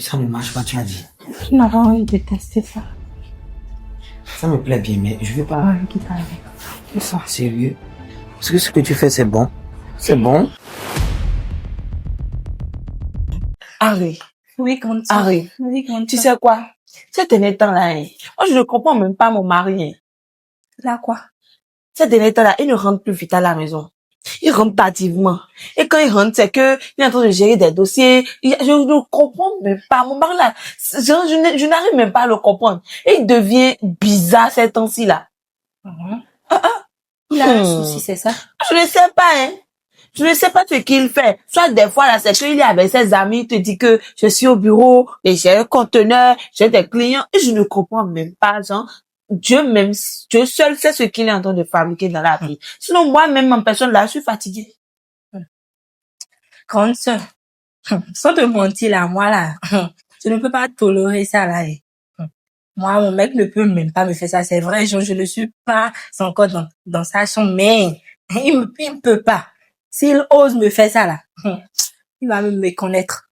Ça ne marche pas, tu as dit. Tu n'as pas envie de tester ça. Ça me plaît bien, mais je veux pas. Ouais, quitte avec. C'est ça. Sérieux? Est-ce que ce que tu fais, c'est bon? C'est bon? Harry, Oui, quand ça. Harry, Oui, quand tu sais quoi? Ces derniers temps-là, hein, moi je ne comprends même pas mon mari. Hein. Là, quoi? Ces derniers temps-là, il ne rentre plus vite à la maison. Il rentre tardivement. Et quand il rentre, c'est que il est en train de gérer des dossiers. Je ne comprends même pas. Mon mari là, je n'arrive même pas à le comprendre. Et il devient bizarre ces temps-ci là. Il a un souci, c'est ça? Je ne sais pas, hein. Je ne sais pas ce qu'il fait. Soit des fois, là, c'est qu'il est avec ses amis, il te dit que je suis au bureau, et j'ai un conteneur, j'ai des clients, et je ne comprends même pas, genre, Dieu seul sait ce qu'il est en train de fabriquer dans la vie. Sinon, moi-même, en personne, là, je suis fatiguée. Grande sœur. Sans te mentir, là, moi, là, je ne peux pas tolérer ça, là. Moi, mon mec ne peut même pas me faire ça. C'est vrai, je ne suis pas encore dans sa chambre, mais il ne peut pas. S'il ose me faire ça, là, il va me méconnaître.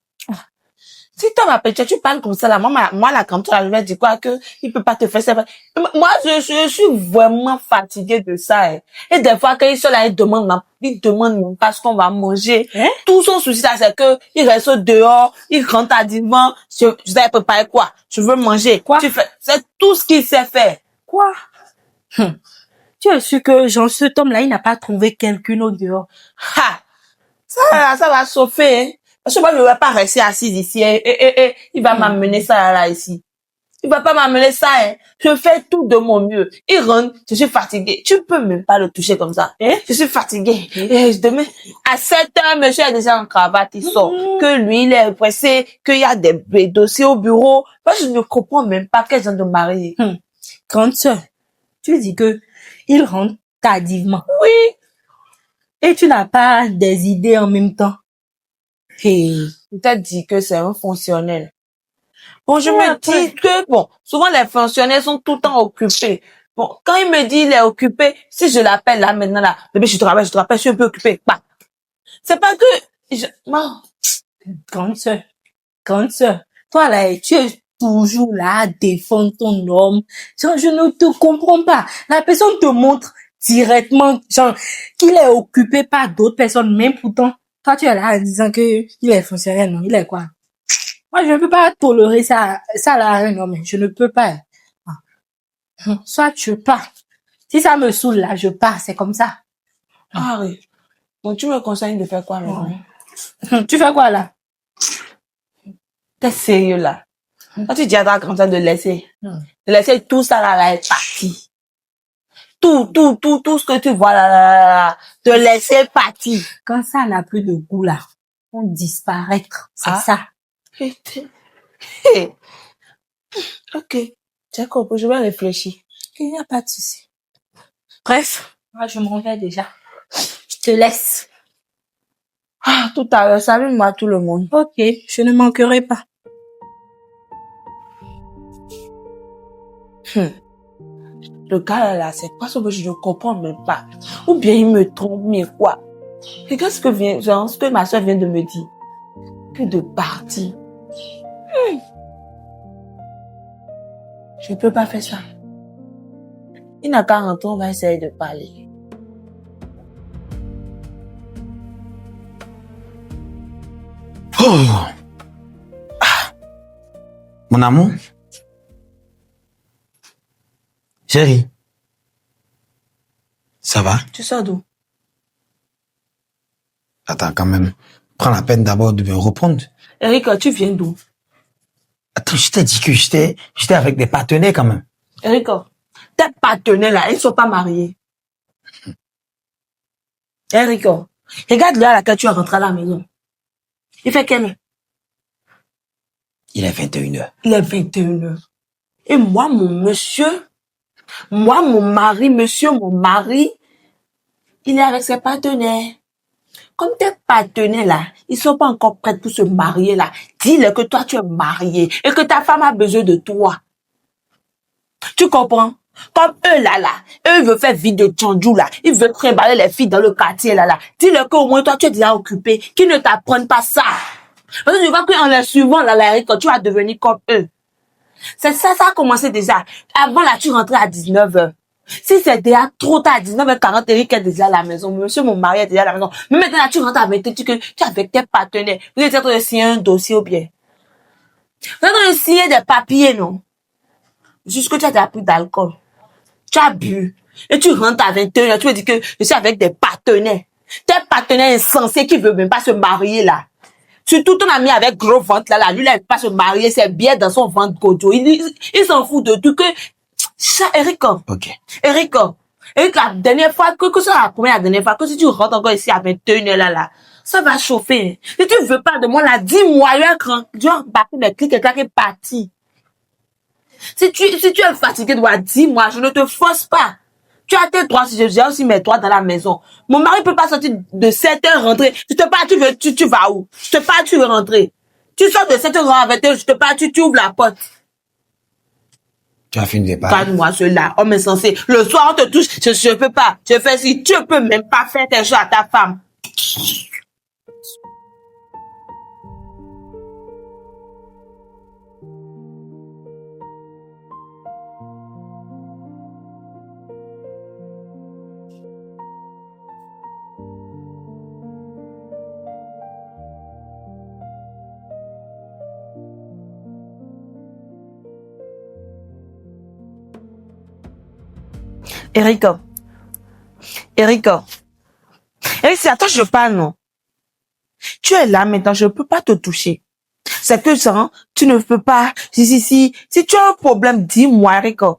Si toi, ma petite, tu parles comme ça, là, moi, là, comme toi, là, je vais dire quoi, que il peut pas te faire ça. Moi, je suis vraiment fatiguée de ça, hein. Et des fois, quand il sont là, il demande même pas ce qu'on va manger. Hein? Tout son souci, là, c'est que, il reste dehors, il rentre tardivement, je sais préparer quoi? Je veux manger. Quoi? C'est tout ce qu'il sait faire. Quoi? Tu es sûr que, genre, cet homme-là, il n'a pas trouvé quelqu'un au dehors? Ha! Ça va chauffer, hein. Parce que moi, je ne vais pas rester assise ici, hein. Il va m'amener ça, là, ici. Il va pas m'amener ça, hein. Je fais tout de mon mieux. Il rentre, je suis fatiguée. Tu peux même pas le toucher comme ça. Hein? Je suis fatiguée. Et demain, à 7 heures, monsieur est déjà en cravate, il sort. Que lui, il est pressé, qu'il y a des dossiers au bureau. Moi, je ne comprends même pas quel genre de mari. Grande sœur, tu dis que il rentre tardivement. Oui. Et tu n'as pas des idées en même temps. Et il t'a dit que c'est un fonctionnel. Bon, je Ouais, me après. dis que, bon, souvent les fonctionnaires sont tout le temps occupés. Bon, quand il me dit il est occupé, si je l'appelle là, maintenant là, bébé, je te rappelle, je suis un peu occupé. Bah. C'est pas que, non. Grande sœur, toi là, tu es toujours là à défendre ton homme. Genre, je ne te comprends pas. La personne te montre directement, genre, qu'il est occupé par d'autres personnes, même pourtant, toi tu es là en disant que il est fonctionnaire, non, il est quoi? Moi, je ne peux pas tolérer ça là, non, mais je ne peux pas. Soit je pars. Si ça me saoule là, je pars, c'est comme ça. Ah oui. Bon, tu me conseilles de faire quoi, maintenant? Tu fais quoi là? T'es sérieux, là? Quand tu dis à ta grand-mère de laisser tout ça là être parti. Tout ce que tu vois là, de laisser partir. Quand ça n'a plus de goût là, on disparaître, c'est Ah. ça. Hey. Ok. J'ai compris, je vais réfléchir. Il n'y a pas de souci. Bref, moi je m'en vais déjà. Je te laisse. Ah, tout à l'heure, salut-moi tout le monde. Ok, je ne manquerai pas. Le gars là, c'est pas ce que je ne comprends même pas. Ou bien il me trompe, mais quoi? Regarde ce que ma soeur vient de me dire. Que de partir. Je peux pas faire ça. Il n'a qu'à rentrer, on va essayer de parler. Oh! Ah. Mon amour? Chérie? Ça va? Tu sors d'où? Attends, quand même. Prends la peine d'abord de me répondre. Eric, tu viens d'où? Attends, je t'ai dit que j'étais avec des partenaires quand même. Eric, tes partenaires là, ils ne sont pas mariés. Eric, regarde l'heure à laquelle tu es rentré à la maison. Il fait quelle heure? Il est 21h. Il est 21h. Et moi, mon mari, il est avec ses partenaires. Comme tes partenaires là, ils sont pas encore prêts pour se marier là. Dis-leur que toi tu es marié et que ta femme a besoin de toi. Tu comprends? Comme eux là, eux ils veulent faire vie de Tchandjou là. Ils veulent trimballer les filles dans le quartier là. Dis-leur qu'au moins toi tu es déjà occupé. Qu'ils ne t'apprennent pas ça. Parce que je vois qu'en les suivant, là, Erika, tu vas devenir comme eux. C'est ça, ça a commencé déjà. Avant, là, tu rentrais à 19h. Si c'est déjà trop tard, à 19h40, Eric est déjà à la maison. Monsieur, mon mari est déjà à la maison. Mais maintenant, là, tu rentres avec tu es avec tes partenaires. Vous êtes en train de signer un dossier ou bien. Vous êtes en train de signer des papiers, non? Jusque tu as déjà pris d'alcool. Tu as bu. Et tu rentres à 21h. Tu me dis que je suis avec des partenaires. Tes partenaires insensés qui veulent même pas se marier, là. Surtout ton ami avec gros ventre, là, lui, il veut pas se marier, c'est bien dans son ventre, Gojo. Il s'en fout de tout que, ça, Erika. Ok. Erika, la dernière fois, que ça la première, la dernière fois, que si tu rentres encore ici à 21h, là, ça va chauffer. Si tu veux pas de moi, là, dis-moi, tu vas embarquer des clics, quelqu'un qui est parti. Si tu es fatigué, dis-moi, je ne te force pas. Tu as tes droits, j'ai aussi mes droits dans la maison. Mon mari peut pas sortir de 7h rentrer. Je te parle, tu vas où? Je te parle, tu veux rentrer. Tu sors de 7h à 20h, je te parle, tu ouvres la porte. Tu as fini de parler. Calme-moi, ceux-là, homme insensé. Le soir, on te touche, je peux pas. Je fais si, tu peux même pas faire tes choses à ta femme. Erika. Erika, c'est à toi que je parle, non? Tu es là maintenant, je ne peux pas te toucher. C'est que ça, tu ne peux pas. Si tu as un problème, dis-moi, Erika.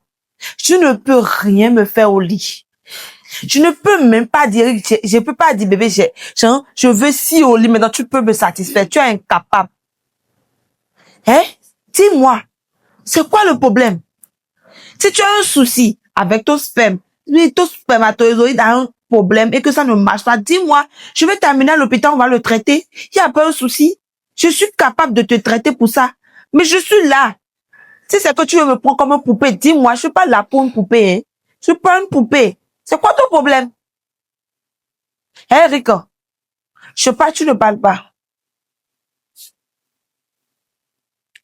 Je ne peux rien me faire au lit. Je ne peux même pas dire, je peux pas dire, bébé, je veux si au lit, maintenant tu peux me satisfaire. Tu es incapable. Hein? Dis-moi, c'est quoi le problème? Si tu as un souci avec ton sperme, ton spermatozoïde a un problème et que ça ne marche pas, dis-moi, je vais t'amener à l'hôpital, on va le traiter. Il n'y a pas un souci. Je suis capable de te traiter pour ça. Mais je suis là. Si c'est que tu veux me prendre comme une poupée, dis-moi, je suis pas là pour une poupée, hein. Je suis pas une poupée. C'est quoi ton problème? Hein, Rika? Je parle, tu ne parles pas.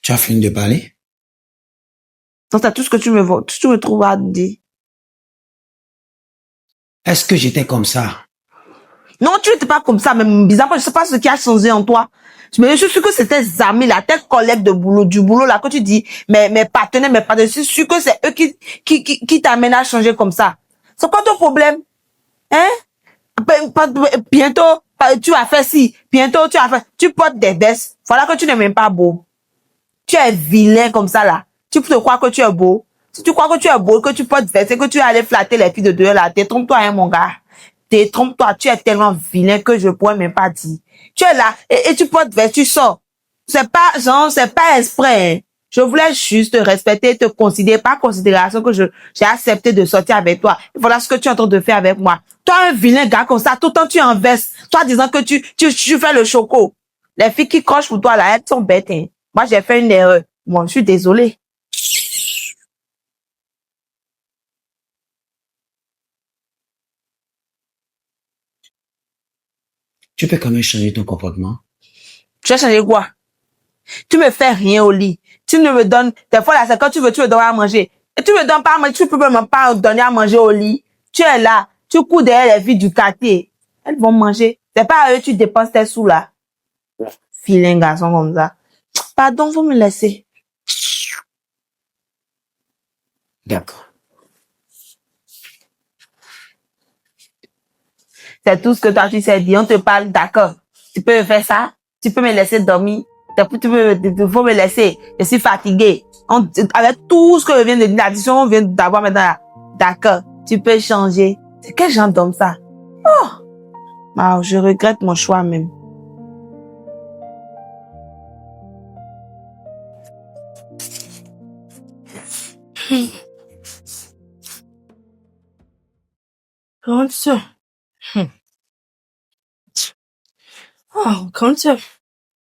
Tu as fini de parler? Donc, c'est tout ce que tu me trouves à dire. Est-ce que j'étais comme ça? Non, tu n'étais pas comme ça, mais bizarrement, je sais pas ce qui a changé en toi. Mais je suis sûr que c'est tes amis, là, tes collègues de boulot, du boulot, là, que tu dis, mes partenaires, je suis sûr que c'est eux qui t'amènent à changer comme ça. C'est quoi ton problème? Hein? Bientôt, tu vas faire ci. Bientôt, tu portes des vestes. Voilà que tu n'es même pas beau. Tu es vilain comme ça, là. Tu te crois que tu es beau. Si tu crois que tu es beau, que tu portes vestes, et que tu vas aller flatter les filles de dehors, là, détrompe-toi, hein, mon gars. Détrompe-toi, tu es tellement vilain que je pourrais même pas dire. Tu es là, et tu portes veste, tu sors. C'est pas exprès, hein. Je voulais juste te respecter, te considérer, par considération que j'ai accepté de sortir avec toi. Et voilà ce que tu es en train de faire avec moi. Toi, un vilain gars comme ça, tout le temps tu es en veste. Toi, disant que tu fais le choco. Les filles qui crochent pour toi, là, elles sont bêtes, hein. Moi, j'ai fait une erreur. Moi, je suis désolée. Tu peux quand même changer ton comportement. Tu as changé quoi? Tu me fais rien au lit. Tu ne me donnes, des fois là, c'est quand tu me donnes à manger. Et tu me donnes pas à manger, tu peux même pas donner à manger au lit. Tu es là, tu cours derrière les filles du quartier. Elles vont manger. C'est pas à eux, tu dépenses tes sous là. Vilain garçon comme ça. Pardon, vous me laissez. D'accord. C'est tout ce que toi tu sais dire. On te parle, d'accord. Tu peux faire ça. Tu peux me laisser dormir. Il faut me laisser. Je suis fatiguée. Avec tout ce que je viens de dire, l'addition, on vient d'avoir maintenant là. D'accord. Tu peux changer. C'est quel genre d'homme ça? Oh! Ah, je regrette mon choix même. Grande sœur. Oh, grande sœur.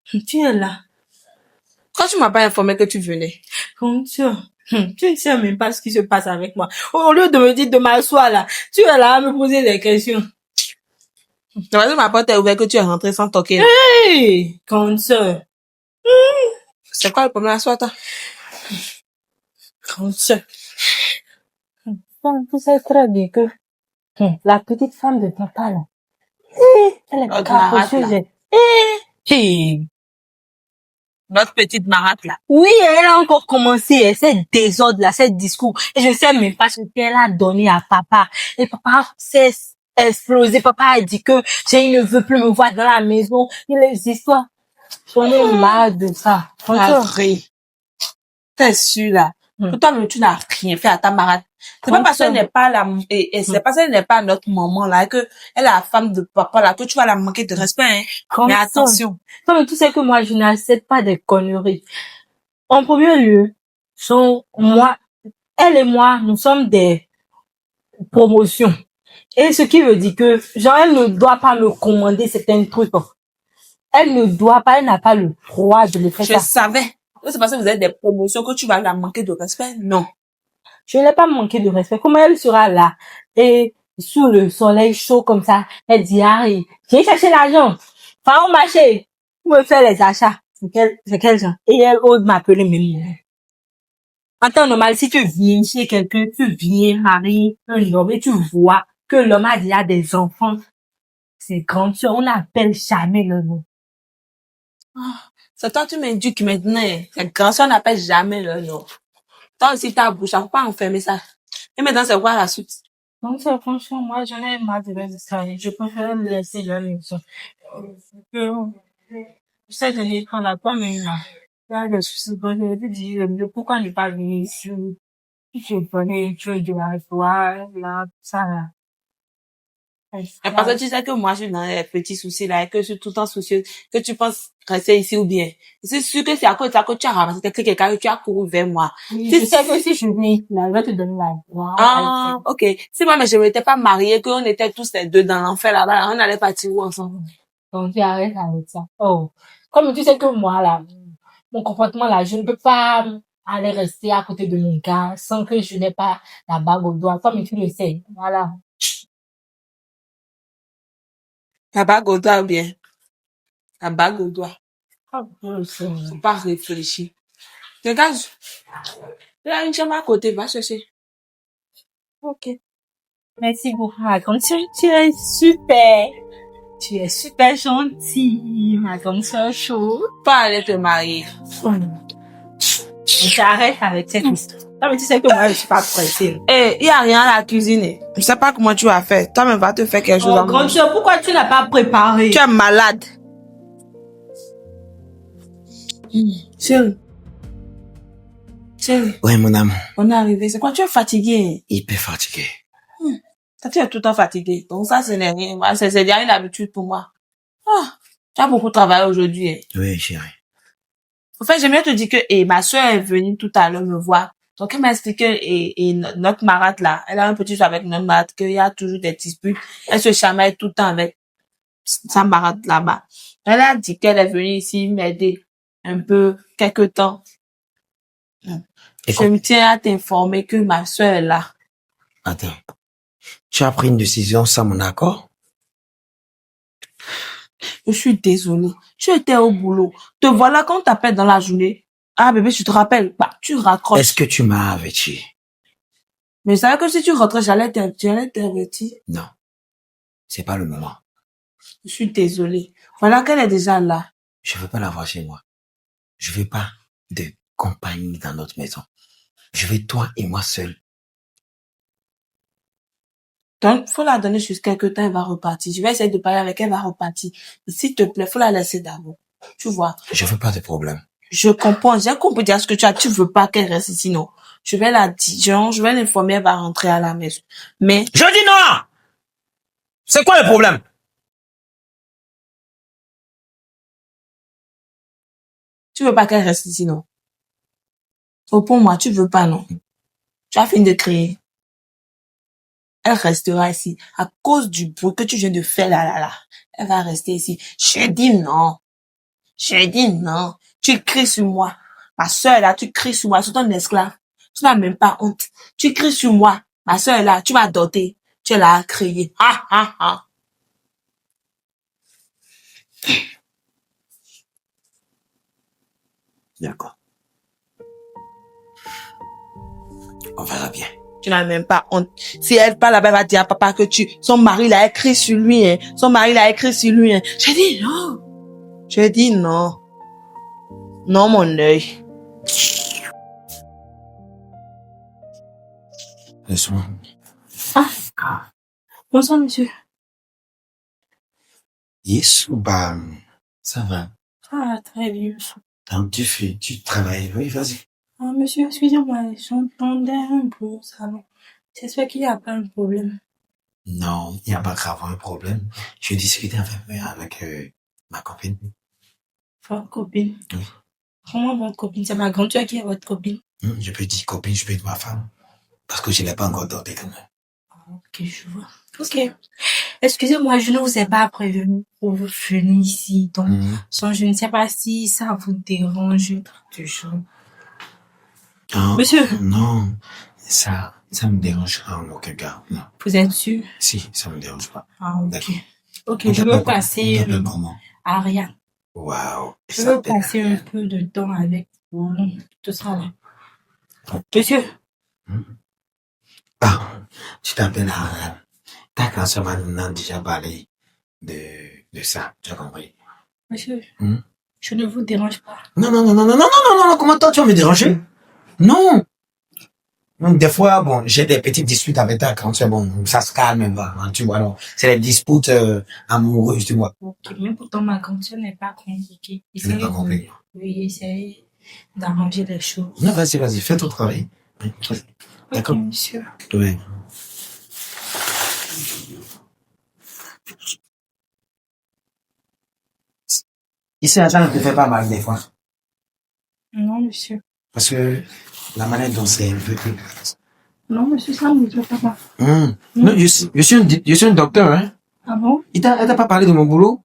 Tu es là. Quand tu m'as pas informé que tu venais. Grande sœur. Tu ne sais même pas ce qui se passe avec moi. Au lieu de me dire de m'asseoir là, tu es là à me poser des questions. Ma porte est ouverte que tu es rentré sans toquer. Hey, grande sœur. C'est quoi le problème à soi, toi? Grande sœur. Tu sais très bien que la petite femme de papa, là, elle est L'autre capricieuse. marâtre, Hey. Notre petite marâtre, là. Oui, elle a encore commencé cette désordre là, cette discours. Et je sais même pas ce qu'elle a donné à papa. Et papa s'est explosé. Papa a dit que il ne veut plus me voir dans la maison. Et les histoires. J'en ai marre de ça. Franchement. Arrête. T'es sûr, là. Hmm. Que toi-même, tu n'as rien fait à ta marâtre. C'est pas parce qu'elle n'est pas la, et c'est parce qu'elle n'est pas notre maman, là, que elle est la femme de papa, là, que tu vas la manquer de respect, hein. Comme Mais ça. attention. Non, mais tu sais que moi, je n'accepte pas des conneries. En premier lieu, elle et moi, nous sommes des promotions. Et ce qui veut dire que, genre, elle ne doit pas me commander certains trucs. Elle n'a pas le droit de le faire Je ça. savais. C'est parce que vous avez des promotions que tu vas la manquer de respect. Non. Je n'ai pas manqué de respect. Comment elle sera là? Et sous le soleil chaud comme ça, elle dit, Harry, viens chercher l'argent. Va au marché. Pour me faire les achats. C'est quel genre? Et elle ose m'appeler même. En temps normal, si tu viens chez quelqu'un, tu viens marier un homme et tu vois que l'homme a déjà des enfants. C'est grand sûr, on n'appelle jamais le nom. C'est toi, tu m'indiques maintenant. C'est grand, ça, on n'appelle jamais le nom. Toi aussi, ta bouche, faut pas enfermer ça. Et maintenant, c'est quoi la suite? Donc, ça, franchement, moi, j'en ai marre de laisser ça. Je préfère le laisser là, comme ça. Je sais que j'ai prendre la pomme, mais là, là, je suis bon, je te dis, pourquoi ne pas venir ici? Je connais, tu de la joie, là, ça, là. Et parce que tu sais que moi, je suis dans les petits soucis là, et que je suis tout le temps soucieuse, que tu penses rester ici ou bien. C'est sûr que c'est à cause de ça que tu as ramassé quelqu'un que tu as couru vers moi. Je sais que si je viens, là, je vais te donner la joie. Ah, ok. Si moi, mais je m'étais pas mariée, qu'on était tous les deux dans l'enfer là-bas, on allait partir où ensemble? Donc, tu arrêtes avec ça. Oh. Comme tu sais que moi, là, mon comportement, là, je ne peux pas aller rester à côté de mon gars sans que je n'ai pas la bague au doigt. Comme tu le sais. Voilà. La bague au doigt ou bien? La bague au doigt. Ah, je le sais. Faut pas réfléchir. Regarde, il y a une chambre à côté, va chercher. Ok. Merci beaucoup, ma grande sœur. Tu es super. Tu es super gentille, ma grande sœur chaude. Pas aller te marier. J'arrête avec cette histoire. Non, mais tu sais que moi, je suis pas pressée. Eh, il y a rien à la cuisine. Je sais pas comment tu vas faire. Toi-même va te faire quelque chose Oh, à grande manger. sœur, pourquoi tu n'as pas préparé? Tu es malade. Chérie. Chérie, Ouais, mon amour. on est arrivé. C'est quoi? Tu es fatigué. Hyper fatigué. Ça, tu es tout le temps fatigué. Donc ça, ce n'est rien. Moi, c'est déjà une habitude pour moi. Ah, tu as beaucoup travaillé aujourd'hui. Hein. Oui, chérie. En fait, j'aimerais te dire que ma soeur est venue tout à l'heure me voir. Donc, elle m'a expliqué notre marâtre là, elle a un petit souci avec notre marâtre, qu'il y a toujours des disputes. Elle se chamaille tout le temps avec sa marâtre là-bas. Elle a dit qu'elle est venue ici m'aider un peu, quelque temps. Je me tiens à t'informer que ma soeur est là. Attends. Tu as pris une décision sans mon accord? Je suis désolée. Tu étais au boulot. Te voilà quand on t'appelle dans la journée. Ah, bébé, tu te rappelles? Bah, tu raccroches. Est-ce que tu m'as averti? Mais je savais que si tu rentrais, j'allais t'avertir. Non. C'est pas le moment. Je suis désolée. Voilà qu'elle est déjà là. Je veux pas la voir chez moi. Je veux pas de compagnie dans notre maison. Je veux toi et moi seul. Donc, faut la donner jusqu'à quelque temps, elle va repartir. Je vais essayer de parler avec elle, elle va repartir. S'il te plaît, faut la laisser d'abord. Tu vois. Je veux pas de problème. Je comprends. J'ai compris déjà ce que tu as. Tu veux pas qu'elle reste ici, non. Je vais la dire, genre, je vais l'informer, elle va rentrer à la maison. Mais, Je dis non! C'est quoi le problème? tu veux pas qu'elle reste ici, non. Pour moi, tu veux pas, non. Tu as fini de crier. Elle restera ici. À cause du bruit que tu viens de faire là. Elle va rester ici. J'ai dit non. J'ai dit non. Tu cries sur moi. Ma soeur là, tu cries sur moi. C'est ton esclave. Tu n'as même pas honte. Tu cries sur moi. Ma soeur là, tu m'as doté. Tu es là à crier. Ah, ah, ah. D'accord. On verra bien. Tu n'as même pas honte. Si elle parle là-bas, elle va dire à papa que son mari l'a écrit sur lui, hein. Son mari l'a écrit sur lui, hein. J'ai dit non. J'ai dit non. Non, mon œil. Laisse-moi. Ah, bonsoir, monsieur. Yes, bah, ça va. Ah, très bien. Donc, tu travailles. Oui, vas-y. Ah, monsieur, excusez-moi, j'entendais un bruit au salon. J'espère qu'il n'y a pas un problème. Non, il n'y a pas grave un problème. Je discutais avec ma copine. Votre copine. Oui. Comment votre copine? C'est ma grande soeur qui est votre copine. Je peux dire copine, je peux dire ma femme. Parce que je ne l'ai pas encore dotée quand même. Ok, je vois. Ok. Excusez-moi, je ne vous ai pas prévenu pour vous venir ici. Donc, je ne sais pas si ça vous dérange toujours. Ah, Monsieur. Non, ça me dérange en aucun cas. Non. Vous êtes sûr? Si, ça me dérange pas. Ah, ok. D'accord. Ok, je veux passer comment? à rien. Waouh. Je veux passer un peu de temps avec vous. Tout ça là. Monsieur. Ah, tu t'appelles Ariane. Ta cancer m'a déjà parlé de ça, tu as compris? Monsieur. Je ne vous dérange pas. Non, comment toi tu vas me déranger? Non. Donc, des fois, bon, j'ai des petites disputes avec ta cancer, bon, ça se calme, tu vois, alors, c'est les disputes amoureuses, tu vois. Ok, mais pourtant ma cancer n'est pas compliquée. Je n'ai pas compris. Oui, essayez d'arranger les choses. Non, vas-y, fais ton travail. D'accord. Ok, monsieur. Oui. Ici, ça ne te fait pas mal des fois. Non, monsieur. Parce que la manière dont c'est un peu... Non, monsieur, ça ne me fait pas mal. Non, je suis un docteur, hein. Ah bon? Elle t'a pas parlé de mon boulot?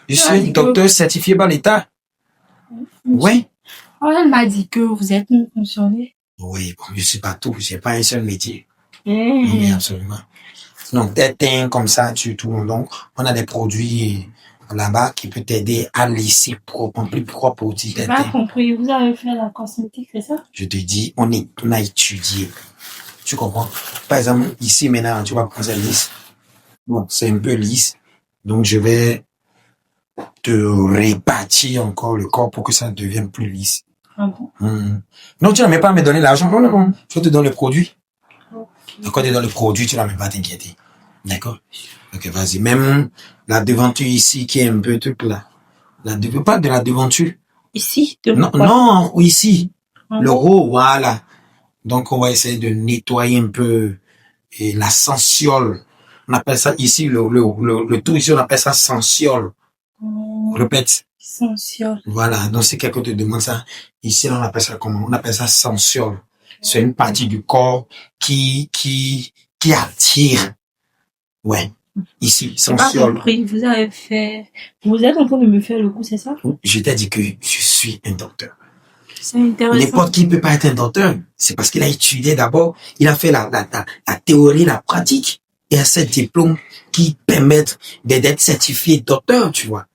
Je suis un docteur certifié par l'État. Oui. Oh, elle m'a dit que vous êtes une fonctionnaire. Oui, bon, je suis pas tout, j'ai pas un seul métier. Oui, absolument. Donc, des things comme ça, tu tout. Donc, on a des produits là-bas qui peuvent t'aider à laisser propre, plus propre aussi. J'ai pas compris. Vous avez fait la cosmétique, c'est ça? Je te dis, on a étudié. Tu comprends? Par exemple, ici, maintenant, tu vois comment c'est lisse. Bon, c'est un peu lisse. Donc, je vais te répartir encore le corps pour que ça devienne plus lisse. Ah bon? Non, tu n'as même pas à me donner l'argent. Non. Je te donne le produit. Donc, quand tu donnes le produit, tu n'as même pas à t'inquiéter. D'accord? Ok, vas-y. Même la devanture ici, qui est un peu truc là. Pas de la devanture. Ici? Non, ici. Le haut, voilà. Donc, on va essayer de nettoyer un peu et la sensiole. On appelle ça ici, le tout ici, on appelle ça sensiole. Répète. Sensiole. Voilà. Donc, si quelqu'un te demande ça, ici, on appelle ça comment? On appelle ça sensiole. C'est une partie du corps qui attire. Ouais. Ici, sensiole. Vous êtes en train de me faire le coup, c'est ça? Je t'ai dit que je suis un docteur. C'est intéressant. N'importe qui ne peut pas être un docteur. C'est parce qu'il a étudié d'abord, il a fait la théorie, la pratique, et a ces diplômes qui permettent d'être certifié docteur, tu vois.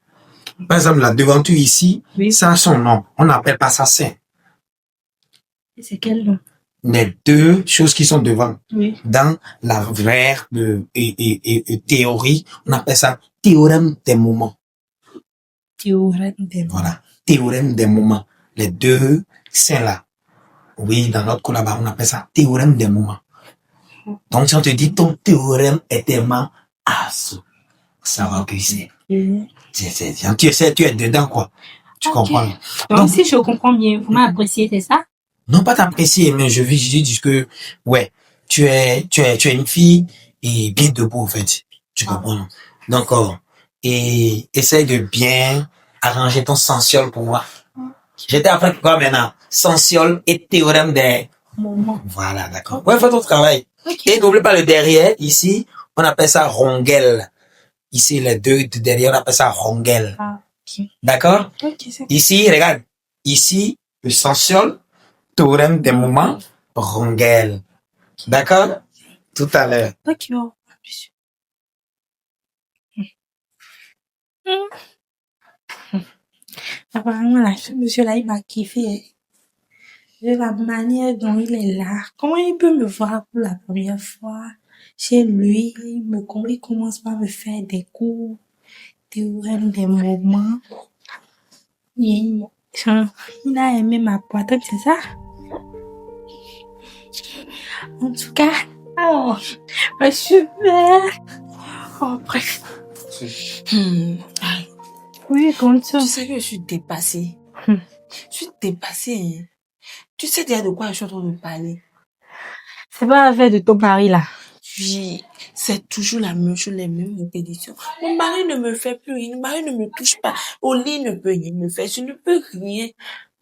Par exemple, la devanture ici, ça a son nom. On n'appelle pas ça sein. C'est quel nom? Les deux choses qui sont devant. Oui. Dans la vraie théorie, on appelle ça théorème des moments. Théorème des moments. Voilà. Théorème des moments. Les deux seins là. Oui, dans notre cours là-bas, on appelle ça théorème des moments. Donc, si on te dit ton théorème est tellement ça va que c'est. Tu sais, tu es dedans, quoi. Tu comprends? Donc, si je comprends bien, vous m'appréciez, c'est ça? Non, pas t'apprécier, mais je dis que, ouais, tu es une fille et bien debout, en fait. Tu comprends? Donc, et essaye de bien arranger ton sensiole pour moi. J'étais après quoi maintenant? Sensiole et théorème des moments. Voilà, d'accord. Ouais, fais ton travail. Et n'oublie pas le derrière, ici, on appelle ça rongelle. Ici, les deux de derrière, on appelle ça rongelle. D'accord? Ici, regarde. Ici, le sensiole, théorème des moments, rongelle. D'accord? Tout à l'heure. D'accord. Apparemment, là, ce monsieur-là, il m'a kiffé. Hein. De la manière dont il est là. Comment il peut me voir pour la première fois chez lui? Il commence par me faire des coups, des mouvements. Il a aimé ma poitrine, c'est ça? En tout cas, oh, super. Oh, bref. Oui, comme ça. Tu sais que je suis dépassée. Je suis dépassée. Hein. Tu sais déjà de quoi je suis en train de parler. C'est pas l'affaire de ton mari, là. Oui, c'est toujours la même chose, les mêmes répétitions. Mon mari ne me fait plus rien. Mon mari ne me touche pas. Au lit ne peut rien me faire. Je ne peux rien.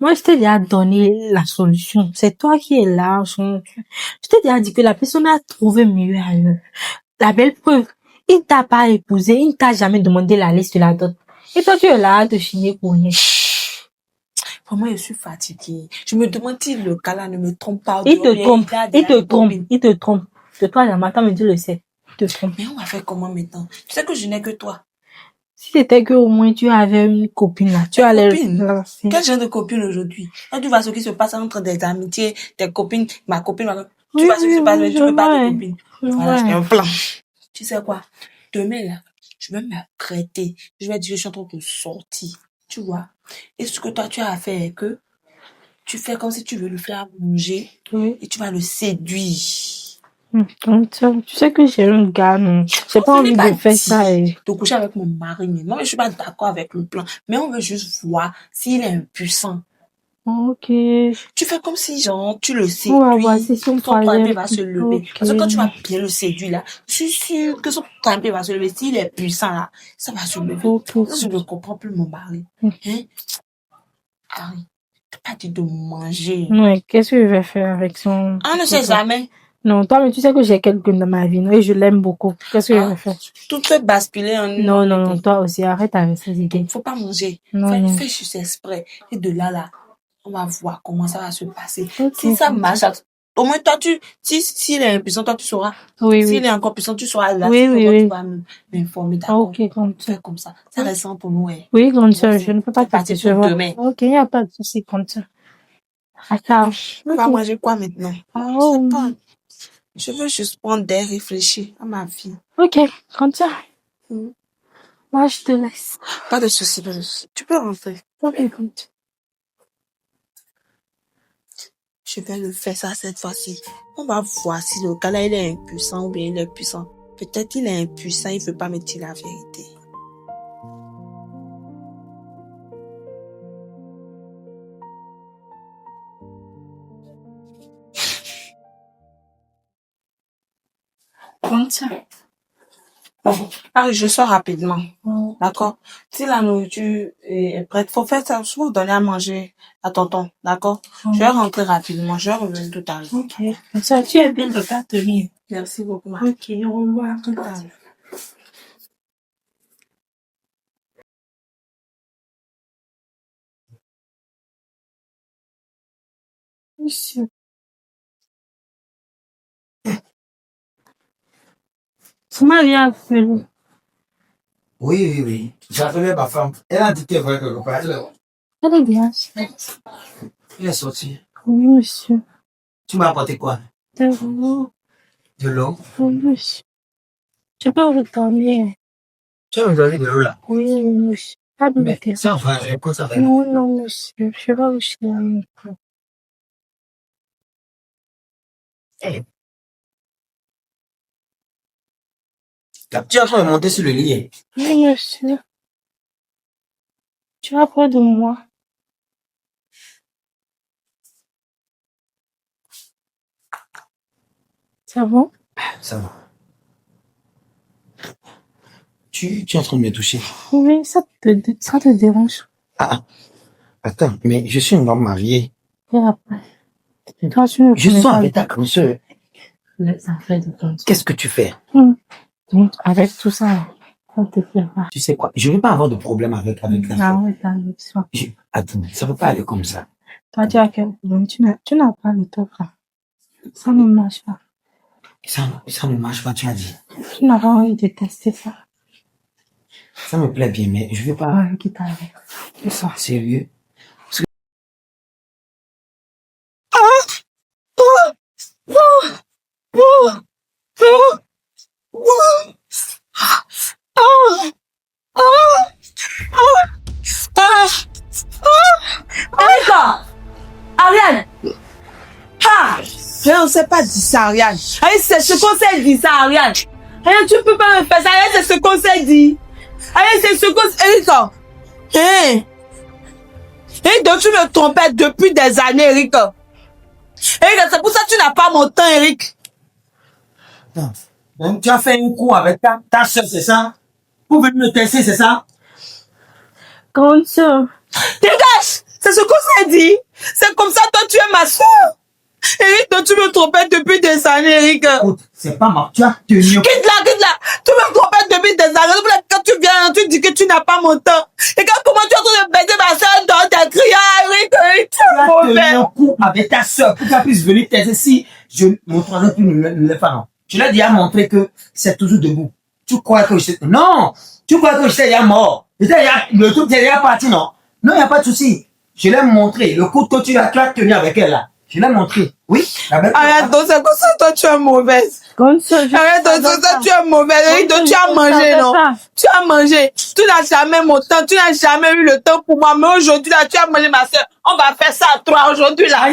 Moi, je t'ai déjà donné la solution. C'est toi qui es là. Je t'ai déjà dit que la personne a trouvé mieux ailleurs. La belle preuve, il t'a pas épousé, il ne t'a jamais demandé la liste de la dot. Et toi, tu es là à te chiner pour rien. Vraiment, je suis fatiguée. Je me demande si le gars là ne me trompe pas. Il te trompe. De toi, le matin, mais tu le sais. Il te trompe. Mais on va faire comment maintenant? Tu sais que je n'ai que toi. Si c'était que au moins tu avais une copine là, tu allais lancer. Quel genre de copine aujourd'hui? Quand tu vois ce qui se passe entre des amitiés, tes copines, ma copine, tu vois ce qui se passe, mais tu veux pas de copine. Voilà, j'ai un plan. Tu sais quoi? Demain là, je vais m'apprêter. Je vais dire, je suis en train de sortir. Tu vois? Et ce que toi tu as à faire est que tu fais comme si tu veux le faire bouger et tu vas le séduire. Tu sais que j'ai un gars, non. J'ai pas envie de faire ça. De coucher avec mon mari, mais moi, je suis pas d'accord avec le plan. Mais on veut juste voir s'il est impuissant. Ok. Tu fais comme si, genre, tu le séduis. Ouais, c'est son troisième va se lever. Okay. Parce que quand tu vas bien le séduire, là, je suis sûre que son troisième va se lever. S'il est puissant, là, ça va se lever. Okay. Je ne comprends plus mon mari. Hein? Harry, tu pas dit de manger. Ouais, qu'est-ce que je vais faire avec son... On ne sait jamais. Non, toi, mais tu sais que j'ai quelqu'un dans ma vie, non, et je l'aime beaucoup. Qu'est-ce que je vais faire? Tout peut basculer en... Non, toi aussi, arrête avec ces idées. Faut pas manger. Non. Fais juste exprès. Et de là, on va voir comment ça va se passer. Okay, si ça marche, au moins toi, s'il est impuissant, toi, tu sauras. Oui, s'il est encore puissant, tu sauras. Là, oui. Tu vas m'informer, d'accord? Ok, comme ça. Fais comme ça. Ça reste pour nous, hein. Oui, comme ça, je ne peux pas partir pour demain. Ok, il n'y a pas de souci comme ça. Attends. On va manger quoi maintenant? Je veux juste prendre d'air, réfléchir à ma vie. Ok, comme ça. Moi, je te laisse. Pas de souci. Tu peux rentrer. Ok, comme ça. Je vais le faire ça cette fois-ci. On va voir si le gars là, il est impuissant ou bien il est puissant. Peut-être il est impuissant, il veut pas me dire la vérité. Comme ça. Je sors rapidement. D'accord? Si la nourriture est prête, faut faire ça, faut donner à manger à tonton. D'accord? Je vais rentrer rapidement. Je vais revenir tout à l'heure. Ok. Comme ça, tu es bien de ta tenue. Merci beaucoup, ma. Ok, au revoir. Tout à l'heure. Monsieur. Tu m'as bien appelé. Oui. J'ai appelé ma femme. Elle a dit qu'elle voulait quelque part. Elle est bien. Elle est sortie. Oui, monsieur. Tu m'as apporté quoi? De l'eau. De l'eau? Oui, monsieur. Je peux vous dormir. Tu as besoin de l'eau là? Oui, monsieur. Pas de Mais ça va, quoi ça va? Non, monsieur. Je vais vous chier. La petite enfant est montée sur le lit. Oui, monsieur. Tu as peur de moi? Ça va? Ça va. Tu es en train de me toucher. Oui, ça te dérange. Attends, mais je suis un homme marié. Et après? Toi, tu ne Je suis avec ta grande soeur. Les affaires de ton soeur. Qu'est-ce que tu fais? Donc, avec tout ça, ça te fait pas. Tu sais quoi? Je ne vais pas avoir de problème avec la soeur. Attends, ça ne peut pas aller comme ça. Toi, tu as quel problème? Tu n'as pas le top là. Ça ne marche pas. Ça ne marche pas, tu as dit. Tu n'as pas envie de tester ça. Ça me plaît bien, mais je veux pas. Ouais, qui t'arrive? C'est ça. Sérieux. Erika! Ariane! Ah! Rien, on sait pas dire ça, Ariane. Ariane, c'est ce qu'on s'est dit, ça, Ariane. Ariane, tu peux pas me faire ça. Ariane, c'est ce qu'on s'est dit. Ariane, c'est ce qu'on s'est dit. Erika! Hein? Et donc, tu me trompais depuis des années, Erika. Erika, c'est pour ça que tu n'as pas mon temps, Eric. Non. Donc, tu as fait un coup avec ta soeur, c'est ça? Pour venir me tester, c'est ça? Grande sœur. Dégage! C'est ce qu'on s'est dit. C'est comme ça, toi, tu es ma soeur. Eric, donc tu me trompais depuis des années, Eric. Écoute, c'est pas ma. Tu as tenu. Quitte là. Tu me trompais depuis des années. Quand tu viens, tu dis que tu n'as pas mon temps. Et quand comment tu es en train de baiser ma soeur dans ta crière, Eric, tu es Tu as tenu un mauvais. coup avec ta soeur pour qu'elle puisse venir tester si mon troisième film ne l'est pas, non. Je l'ai déjà montré que c'est toujours debout. Tu crois que j'étais. Non! Tu crois que j'étais déjà mort. Le truc était déjà parti, non? Non, il n'y a pas de souci. Je l'ai montré. Le coup que tu as tenu avec elle, là. Je l'ai montré. Oui? Arrête, donc c'est comme ça, toi, tu es mauvaise. Grande sœur, je Arrête, donc c'est ça, tu es mauvaise. Eric, donc tu as mangé, non? Tu as mangé. Tu n'as jamais mon temps. Tu n'as jamais eu le temps pour moi. Mais aujourd'hui, là, tu as mangé ma soeur. On va faire ça à toi aujourd'hui, là.